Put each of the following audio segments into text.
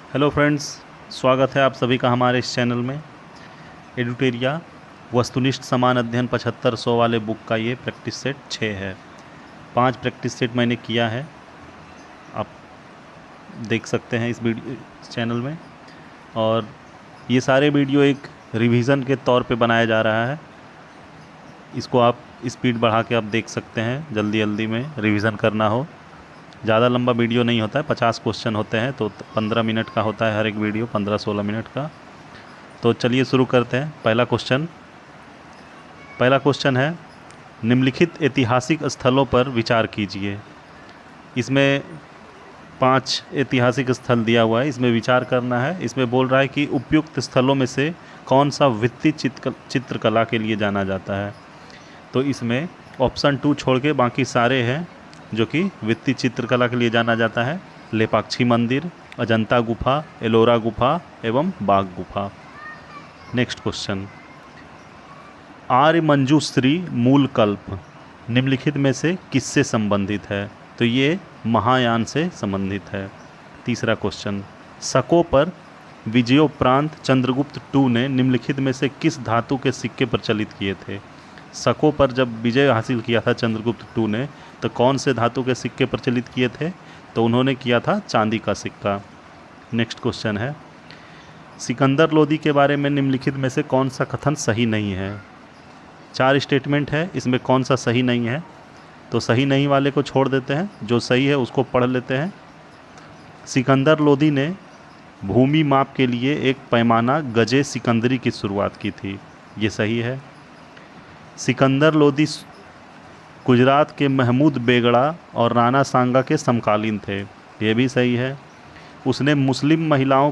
Hello friends, स्वागत है आप सभी का हमारे इस चैनल में। एडुटेरिया वस्तुनिष्ठ समान अध्ययन 7500 वाले बुक का ये प्रैक्टिस सेट 6 है। 5 प्रैक्टिस सेट मैंने किया है, आप देख सकते हैं इस वीडियो चैनल में। और ये सारे वीडियो एक रिवीजन के तौर पे बनाया जा रहा है। इसको आप स्पीड बढ़ा के आप देख सकते हैं, जल्दी जल्दी में रिवीजन करना हो। ज़्यादा लंबा वीडियो नहीं होता है, 50 क्वेश्चन होते हैं तो 15 मिनट का होता है हर एक वीडियो, 15-16 मिनट का। तो चलिए शुरू करते हैं। पहला क्वेश्चन है, निम्नलिखित ऐतिहासिक स्थलों पर विचार कीजिए। इसमें 5 ऐतिहासिक स्थल दिया हुआ है, इसमें विचार करना है। इसमें बोल रहा है कि उपयुक्त स्थलों में से कौन सा वित्तीय चित्रकला के लिए जाना जाता है। तो इसमें ऑप्शन 2 छोड़ के बाकी सारे हैं जो कि वित्तीय चित्रकला के लिए जाना जाता है। लेपाक्षी मंदिर, अजंता गुफा, एलोरा गुफा एवं बाघ गुफा। नेक्स्ट क्वेश्चन, आर्य मंजूश्री मूल कल्प निम्नलिखित में से किससे संबंधित है। तो ये महायान से संबंधित है। तीसरा क्वेश्चन, शकों पर विजयोपरांत चंद्रगुप्त II ने निम्नलिखित में से किस धातु के सिक्के प्रचलित किए थे। शकों पर जब विजय हासिल किया था चंद्रगुप्त II ने, तो कौन से धातु के सिक्के प्रचलित किए थे। तो उन्होंने किया था चांदी का सिक्का। नेक्स्ट क्वेश्चन है, सिकंदर लोदी के बारे में निम्नलिखित में से कौन सा कथन सही नहीं है। 4 स्टेटमेंट है, इसमें कौन सा सही नहीं है। तो सही नहीं वाले को छोड़ देते हैं, जो सही है उसको पढ़ लेते हैं। सिकंदर लोदी ने भूमि माप के लिए एक पैमाना गजे सिकंदरी की शुरुआत की थी, ये सही है। सिकंदर लोदी गुजरात के महमूद बेगड़ा और राणा सांगा के समकालीन थे, ये भी सही है। उसने मुस्लिम महिला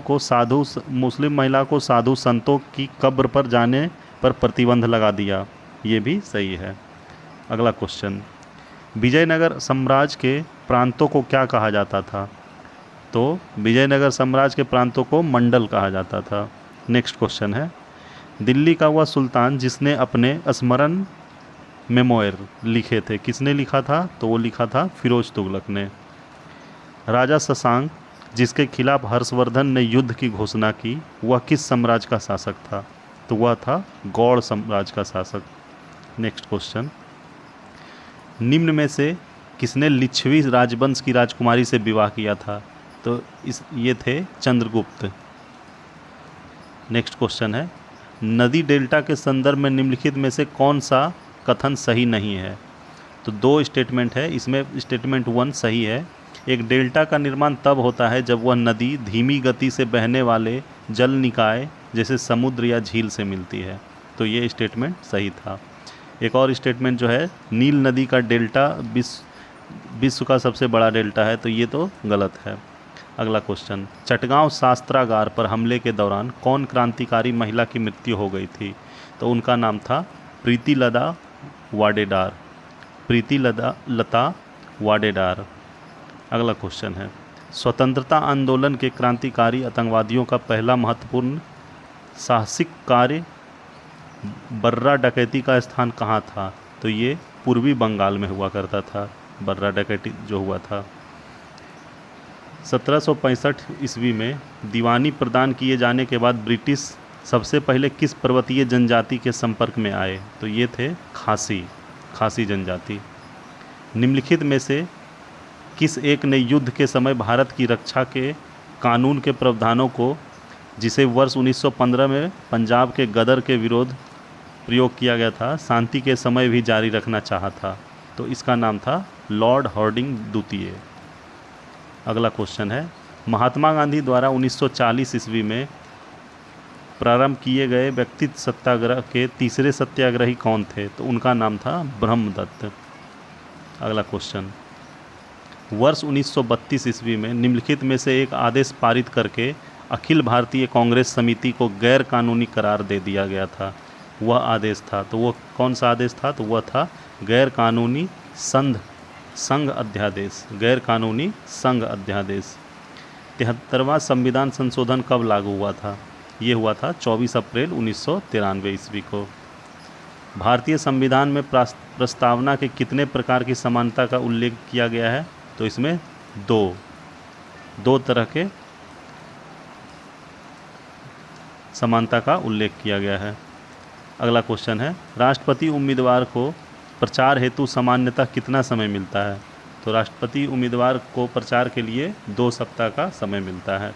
को साधु संतों की कब्र पर जाने पर प्रतिबंध लगा दिया, ये भी सही है। अगला क्वेश्चन, विजयनगर साम्राज्य के प्रांतों को क्या कहा जाता था। तो विजयनगर साम्राज्य के प्रांतों को मंडल कहा जाता था। नेक्स्ट क्वेश्चन है, दिल्ली का वह सुल्तान जिसने अपने स्मरण मेमोयर लिखे थे, किसने लिखा था। तो वो लिखा था फिरोज तुगलक ने। राजा शशांक जिसके खिलाफ हर्षवर्धन ने युद्ध की घोषणा की, वह किस साम्राज्य का शासक था। तो वह था गौड़ साम्राज्य का शासक। नेक्स्ट क्वेश्चन, निम्न में से किसने लिच्छवी राजवंश की राजकुमारी से विवाह किया था। तो ये थे चंद्रगुप्त। नेक्स्ट क्वेश्चन है, नदी डेल्टा के संदर्भ में निम्नलिखित में से कौन सा कथन सही नहीं है। तो 2 स्टेटमेंट है, इसमें स्टेटमेंट 1 सही है। एक डेल्टा का निर्माण तब होता है जब वह नदी धीमी गति से बहने वाले जल निकाय जैसे समुद्र या झील से मिलती है, तो ये स्टेटमेंट सही था। एक और स्टेटमेंट जो है, नील नदी का डेल्टा विश्व का सबसे बड़ा डेल्टा है, तो ये तो गलत है। अगला क्वेश्चन, चटगांव शास्त्रागार पर हमले के दौरान कौन क्रांतिकारी महिला की मृत्यु हो गई थी। तो उनका नाम था प्रीतिलता वाडेदार। अगला क्वेश्चन है, स्वतंत्रता आंदोलन के क्रांतिकारी आतंकवादियों का पहला महत्वपूर्ण साहसिक कार्य बर्रा डकैती का स्थान कहाँ था। तो ये पूर्वी बंगाल में हुआ करता था, बर्रा डकैती जो हुआ था। 1765 ईस्वी में दीवानी प्रदान किए जाने के बाद ब्रिटिश सबसे पहले किस पर्वतीय जनजाति के संपर्क में आए। तो ये थे खासी जनजाति। निम्नलिखित में से किस एक ने युद्ध के समय भारत की रक्षा के कानून के प्रावधानों को, जिसे वर्ष 1915 में पंजाब के गदर के विरोध प्रयोग किया गया था, शांति के समय भी जारी रखना चाहा था। तो इसका नाम था लॉर्ड हार्डिंग द्वितीय। अगला क्वेश्चन है, महात्मा गांधी द्वारा 1940 ईस्वी में प्रारंभ किए गए व्यक्तित्व सत्याग्रह के तीसरे सत्याग्रही कौन थे। तो उनका नाम था ब्रह्मदत्त। अगला क्वेश्चन, वर्ष 1932 ईस्वी में निम्नलिखित में से एक आदेश पारित करके अखिल भारतीय कांग्रेस समिति को गैर कानूनी करार दे दिया गया था, वह आदेश था। तो वो कौन सा आदेश था। तो वह था गैर कानूनी संघ अध्यादेश। गैर कानूनी संघ अध्यादेश। 73वां संविधान संशोधन कब लागू हुआ था। ये हुआ था 24 अप्रैल 1993 ईस्वी को। भारतीय संविधान में प्रस्तावना के कितने प्रकार की समानता का उल्लेख किया गया है। तो इसमें दो तरह के समानता का उल्लेख किया गया है। अगला क्वेश्चन है, राष्ट्रपति उम्मीदवार को प्रचार हेतु सामान्यतः कितना समय मिलता है? तो राष्ट्रपति उम्मीदवार को प्रचार के लिए 2 सप्ताह का समय मिलता है।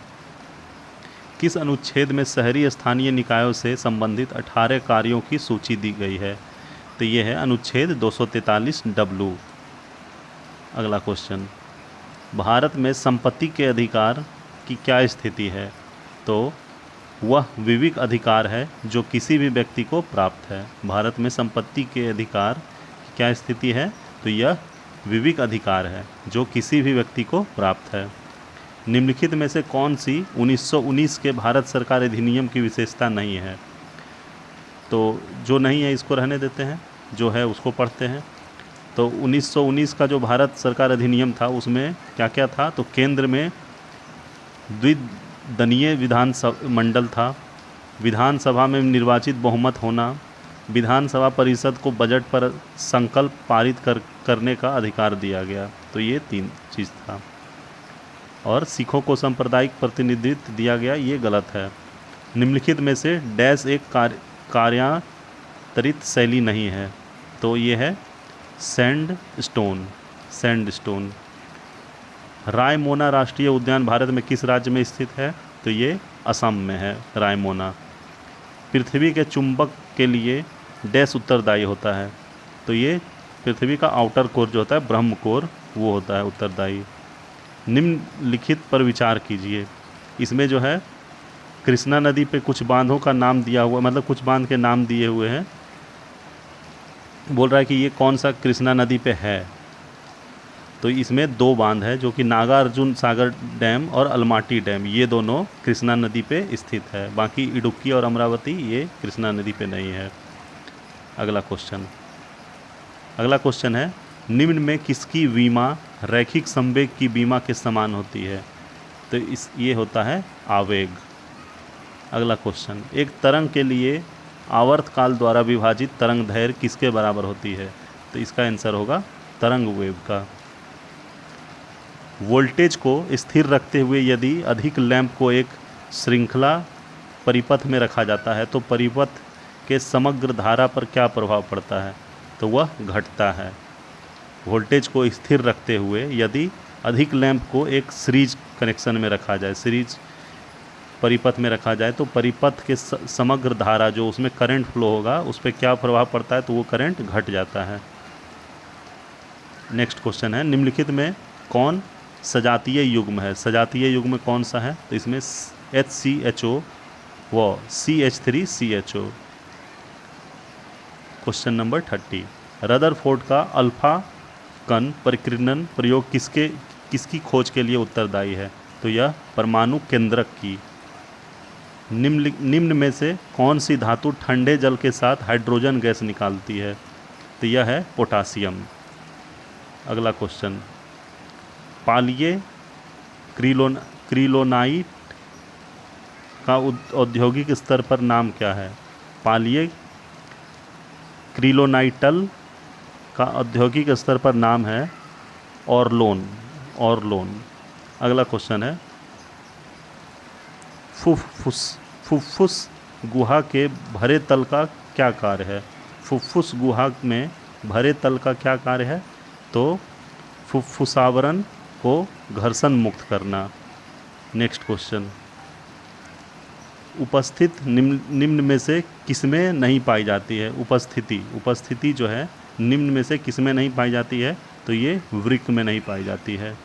किस अनुच्छेद में शहरी स्थानीय निकायों से संबंधित 18 कार्यों की सूची दी गई है? तो ये है अनुच्छेद 243W। अगला क्वेश्चन, भारत में संपत्ति के अधिकार की क्या स्थिति है? तो वह विविक अधिकार है जो किसी भी व्यक्ति को प्राप्त है। भारत में संपत्ति के अधिकार की क्या स्थिति है? तो यह विविक अधिकार है जो किसी भी व्यक्ति को प्राप्त है। निम्नलिखित में से कौन सी 1919 के भारत सरकार अधिनियम की विशेषता नहीं है? तो जो नहीं है इसको रहने देते हैं, जो है उसको पढ़ते हैं। तो 1919 का जो भारत सरकार अधिनियम था उसमें क्या क्या था? तो केंद्र में द्विदलीय विधानसभा मंडल था, विधानसभा में निर्वाचित बहुमत होना, विधानसभा परिषद को बजट पर संकल्प पारित करने का अधिकार दिया गया। तो ये 3 चीज़ था। और सिखों को सांप्रदायिक प्रतिनिधित्व दिया गया, ये गलत है। निम्नलिखित में से डैश एक कार्यांतरित शैली नहीं है? तो ये है सैंडस्टोन। रायमोना राष्ट्रीय उद्यान भारत में किस राज्य में स्थित है? तो ये असम में है रायमोना। पृथ्वी के चुंबक के लिए डैश उत्तरदायी होता है? तो ये पृथ्वी का आउटर कोर जो होता है, ब्रह्म कोर, वो होता है उत्तरदायी। निम्नलिखित पर विचार कीजिए। इसमें जो है कृष्णा नदी पे कुछ बांधों का नाम दिया हुआ, मतलब कुछ बांध के नाम दिए हुए हैं। बोल रहा है कि ये कौन सा कृष्णा नदी पे है? तो इसमें 2 बांध है जो कि नागार्जुन सागर डैम और अलमाटी डैम, ये दोनों कृष्णा नदी पे स्थित है। बाकी इडुक्की और अमरावती ये कृष्णा नदी पे नहीं है। अगला क्वेश्चन है, निम्न में किसकी बीमा रैखिक संवेग की बीमा के समान होती है? तो ये होता है आवेग। अगला क्वेश्चन, एक तरंग के लिए आवर्तकाल द्वारा विभाजित तरंग दैर्घ्य किसके बराबर होती है? तो इसका आंसर होगा तरंग वेव का। वोल्टेज को स्थिर रखते हुए यदि अधिक लैंप को एक श्रृंखला परिपथ में रखा जाता है तो परिपथ के समग्र धारा पर क्या प्रभाव पड़ता है? तो वह घटता है। वोल्टेज को स्थिर रखते हुए यदि अधिक लैंप को एक सीरीज कनेक्शन में रखा जाए, सीरीज परिपथ में रखा जाए, तो परिपथ के समग्र धारा जो उसमें करंट फ्लो होगा उस पर क्या प्रभाव पड़ता है? तो वो करंट घट जाता है। नेक्स्ट क्वेश्चन है, निम्नलिखित में कौन सजातीय युग्म है? सजातीय युग्म कौन सा है? तो इसमें HCHO व CH3CHO। क्वेश्चन नंबर 30, रदरफोर्ड का अल्फा कण परिकीर्णन प्रयोग किसकी खोज के लिए उत्तरदायी है? तो यह परमाणु केंद्रक की। निम्न में से कौन सी धातु ठंडे जल के साथ हाइड्रोजन गैस निकालती है? तो यह है पोटासियम। अगला क्वेश्चन, पालिये क्रिलोनाइट का औद्योगिक स्तर पर नाम क्या है? पालिये क्रिलोनाइटल का औद्योगिक स्तर पर नाम है ऑर्लोन। अगला क्वेश्चन है, फुफ्फुस गुहा के भरे तल का क्या कार्य है? फुफ्फुस गुहा में भरे तल का क्या कार्य है? तो फुफ्फुसावरण को घर्षण मुक्त करना। नेक्स्ट क्वेश्चन, उपस्थित निम्न में से किसमें नहीं पाई जाती है? उपस्थिति जो है निम्न में से किसमें नहीं पाई जाती है? तो ये वृक्क में नहीं पाई जाती है।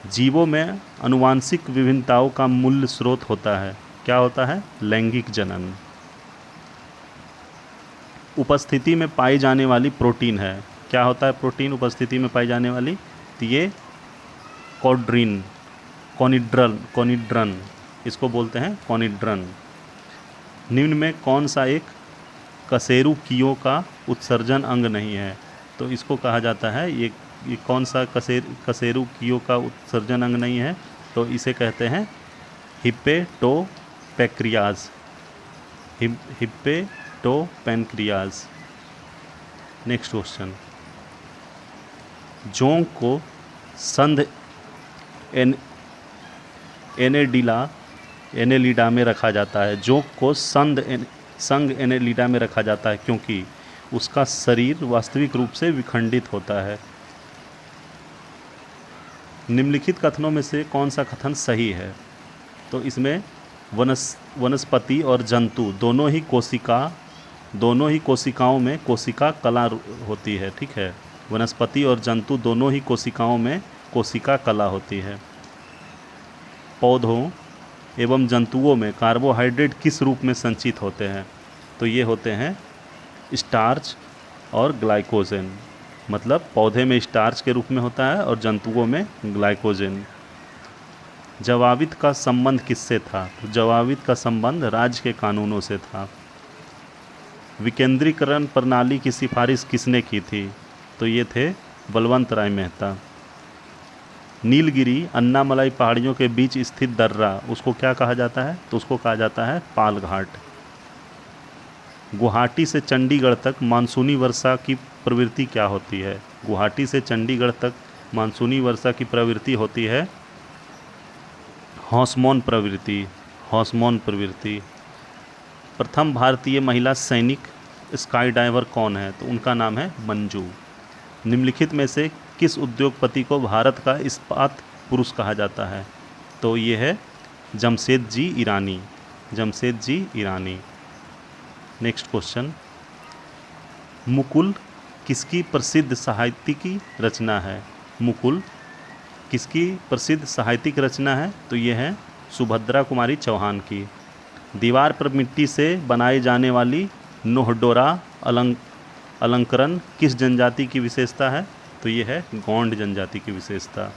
जीवों में आनुवांशिक विभिन्नताओं का मूल स्रोत होता है, क्या होता है? लैंगिक जनन। उपस्थिति में पाई जाने वाली प्रोटीन है, क्या होता है प्रोटीन उपस्थिति में पाई जाने वाली? तो ये कोनिड्रन, इसको बोलते हैं कोनिड्रन। निम्न में कौन सा एक कशेरुकियों का उत्सर्जन अंग नहीं है? तो इसको कहा जाता है, ये कौन सा कशेरुकियों का उत्सर्जन अंग नहीं है? तो इसे कहते हैं हिप्पेटोपैंक्रियाज। नेक्स्ट क्वेश्चन, जोंक को संध एनेडिला एनेलिडा में रखा जाता है। जोंक को संघ एनेलिडा में रखा जाता है क्योंकि उसका शरीर वास्तविक रूप से विखंडित होता है। निम्नलिखित कथनों में से कौन सा कथन सही है? तो इसमें वनस्पति और जंतु दोनों ही कोशिकाओं में कोशिका कला होती है। ठीक है, वनस्पति और जंतु दोनों ही कोशिकाओं में कोशिका कला होती है। पौधों एवं जंतुओं में कार्बोहाइड्रेट किस रूप में संचित होते हैं? तो ये होते हैं स्टार्च और ग्लाइकोजन। मतलब पौधे में स्टार्च के रूप में होता है और जंतुओं में ग्लाइकोजन। जवाबित का संबंध किससे था? तो जवाबित का संबंध राज्य के कानूनों से था। विकेंद्रीकरण प्रणाली की सिफारिश किसने की थी? तो ये थे बलवंत राय मेहता। नीलगिरी अन्नामलाई पहाड़ियों के बीच स्थित दर्रा उसको क्या कहा जाता है? तो उसको कहा जाता है पाल घाट। गुवाहाटी से चंडीगढ़ तक मानसूनी वर्षा की प्रवृत्ति क्या होती है? गुवाहाटी से चंडीगढ़ तक मानसूनी वर्षा की प्रवृत्ति होती है हॉस्मोन प्रवृत्ति। प्रथम भारतीय महिला सैनिक स्काई डाइवर कौन है? तो उनका नाम है मंजू। निम्नलिखित में से किस उद्योगपति को भारत का इस्पात पुरुष कहा जाता है? तो ये है जमशेदजी ईरानी। नेक्स्ट क्वेश्चन, मुकुल किसकी प्रसिद्ध साहित्यिक रचना है? मुकुल किसकी प्रसिद्ध साहित्यिक रचना है? तो ये है सुभद्रा कुमारी चौहान की। दीवार पर मिट्टी से बनाई जाने वाली नोहडोरा अलंकरण किस जनजाति की विशेषता है? तो ये है गोंड जनजाति की विशेषता।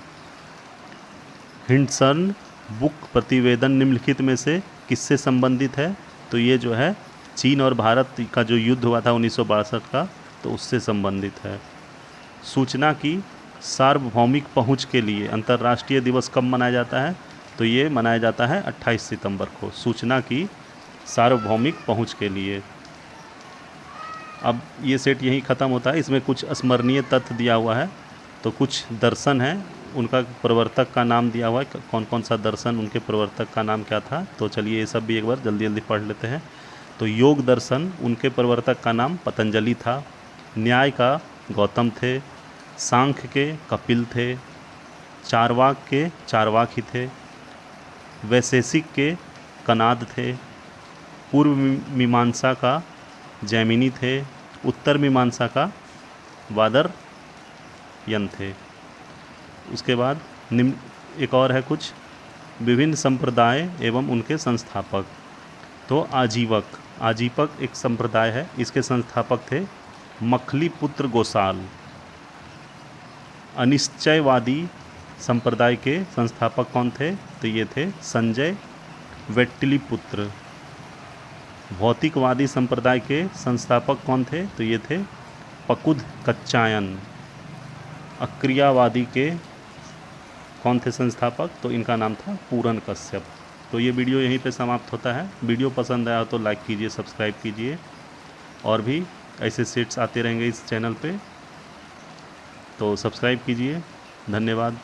हिंडसन बुक प्रतिवेदन निम्नलिखित में से किससे संबंधित है? तो ये जो है चीन और भारत का जो युद्ध हुआ था 1962 का, तो उससे संबंधित है। सूचना की सार्वभौमिक पहुंच के लिए अंतर्राष्ट्रीय दिवस कब मनाया जाता है? तो ये मनाया जाता है 28 सितंबर को, सूचना की सार्वभौमिक पहुंच के लिए। अब ये सेट यहीं ख़त्म होता है। इसमें कुछ स्मरणीय तथ्य दिया हुआ है। तो कुछ दर्शन हैं, उनका प्रवर्तक का नाम दिया हुआ है, कौन कौन सा दर्शन, उनके प्रवर्तक का नाम क्या था। तो चलिए ये सब भी एक बार जल्दी जल्दी पढ़ लेते हैं। तो योग दर्शन, उनके प्रवर्तक का नाम पतंजलि था। न्याय का गौतम थे। सांख्य के कपिल थे। चारवाक के चारवाक ही थे। वैशेषिक के कनाद थे। पूर्व मीमांसा का जैमिनी थे। उत्तर मीमांसा का वादरयन थे। उसके बाद निम्न एक और है कुछ, विभिन्न संप्रदाय एवं उनके संस्थापक। तो आजीवक एक संप्रदाय है, इसके संस्थापक थे मखली पुत्र गोसाल। अनिश्चयवादी संप्रदाय के संस्थापक कौन थे? तो ये थे संजय वेट्टिलीपुत्र। भौतिकवादी संप्रदाय के संस्थापक कौन थे? तो ये थे पकुद कच्चायन। अक्रियावादी के कौन थे संस्थापक? तो इनका नाम था पूरन कश्यप। तो ये वीडियो यहीं पे समाप्त होता है। वीडियो पसंद आया तो लाइक कीजिए, सब्सक्राइब कीजिए। और भी ऐसे सेट्स आते रहेंगे इस चैनल पे, तो सब्सक्राइब कीजिए। धन्यवाद।